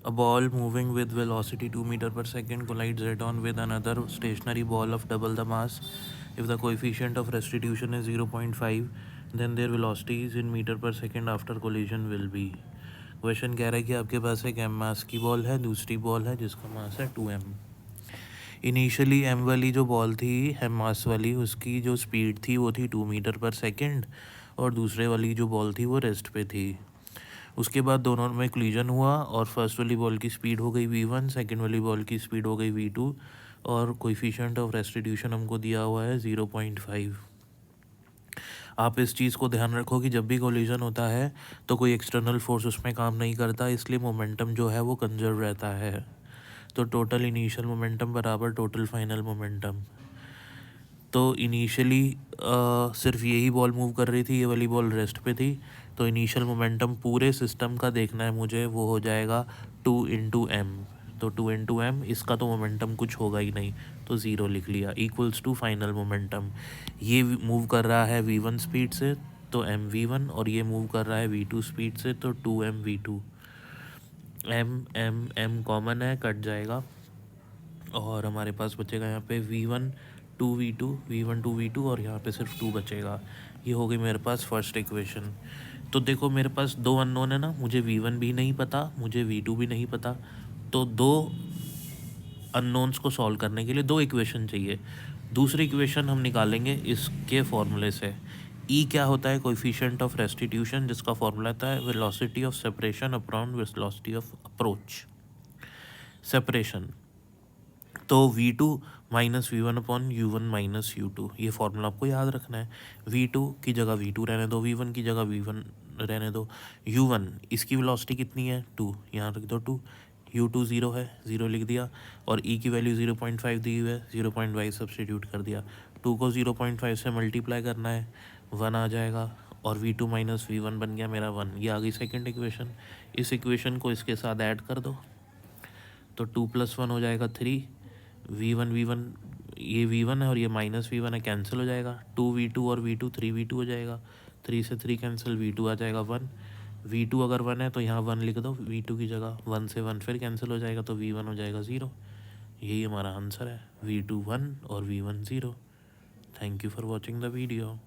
A ball moving with velocity 2 meter per second collides head-on with another stationary ball of double the mass. If the coefficient of restitution is 0.5, then their velocities in meter per second after collision will be. Question कह रहा है कि आपके पास एक m मास की ball है, दूसरी ball है जिसका मास है 2m। इनिशियली m वाली जो बॉल थी m मास वाली, उसकी जो स्पीड थी वो थी 2 मीटर पर सेकेंड, और दूसरे वाली जो बॉल थी वो रेस्ट पे थी। उसके बाद दोनों में कोलिजन हुआ और फर्स्ट वाली बॉल की स्पीड हो गई v1, सेकंड वाली बॉल की स्पीड हो गई v2, और कोएफिशिएंट ऑफ रेस्टिट्यूशन हमको दिया हुआ है 0.5। आप इस चीज़ को ध्यान रखो कि जब भी कोलिजन होता है तो कोई एक्सटर्नल फोर्स उसमें काम नहीं करता, इसलिए मोमेंटम जो है वो कंजर्व रहता है। तो टोटल इनिशियल मोमेंटम बराबर टोटल फाइनल मोमेंटम। तो इनिशियली सिर्फ यही बॉल मूव कर रही थी, ये वाली बॉल रेस्ट पे थी, तो इनिशियल मोमेंटम पूरे सिस्टम का देखना है मुझे, वो हो जाएगा 2 × m। तो 2 × m, इसका तो मोमेंटम कुछ होगा ही नहीं, तो 0 लिख लिया, इक्वल्स टू फाइनल मोमेंटम। ये मूव कर रहा है v1 स्पीड से तो mv1, और ये मूव कर रहा है v2 स्पीड से तो 2mv2। m कॉमन है, कट जाएगा, और हमारे पास बचेगा यहाँ पे v1 2v2, v1 2v2, और यहाँ पे सिर्फ 2 बचेगा। ये हो गई मेरे पास फर्स्ट इक्वेशन। तो देखो मेरे पास दो अननोन है ना, मुझे v1 भी नहीं पता, मुझे v2 भी नहीं पता, तो दो अननोन्स को सॉल्व करने के लिए दो इक्वेशन चाहिए। दूसरी इक्वेशन हम निकालेंगे इसके फॉर्मूले से। ई क्या होता है? कोएफिशिएंट ऑफ रेस्टिट्यूशन, जिसका फॉर्मूला आता है velocity of separation upon velocity of approach. Separation तो v2 minus v1 upon u1 minus u2, ये फॉर्मूला आपको याद रखना है। v2 की जगह v2 रहने दो, v1 की जगह v1 रहने दो। u1 इसकी वेलोसिटी कितनी है? 2, यहाँ रख दो 2। u2 0 है, 0 लिख दिया, और e की वैल्यू 0.5 दी हुई है, 0.5 सब्सटीट्यूट कर दिया। 2 को 0.5 से मल्टीप्लाई करना है, 1 आ जाएगा, और v2 माइनस v1 बन गया मेरा 1। ये आ गई सेकेंड इक्वेशन। इस इक्वेशन को इसके साथ ऐड कर दो, तो 2 + 1 हो जाएगा 3। v1 ये v1 है और ये माइनस v1 है, कैंसिल हो जाएगा। 2v2 और v2 3v2 हो जाएगा, 3 से 3 कैंसिल, v2 आ जाएगा 1। v2 अगर 1 है तो यहाँ 1 लिख दो v2 की जगह, 1 से 1 फिर कैंसिल हो जाएगा, तो v1 हो जाएगा 0। यही हमारा आंसर है, v2 1 और v1 0। Thank you for watching the video.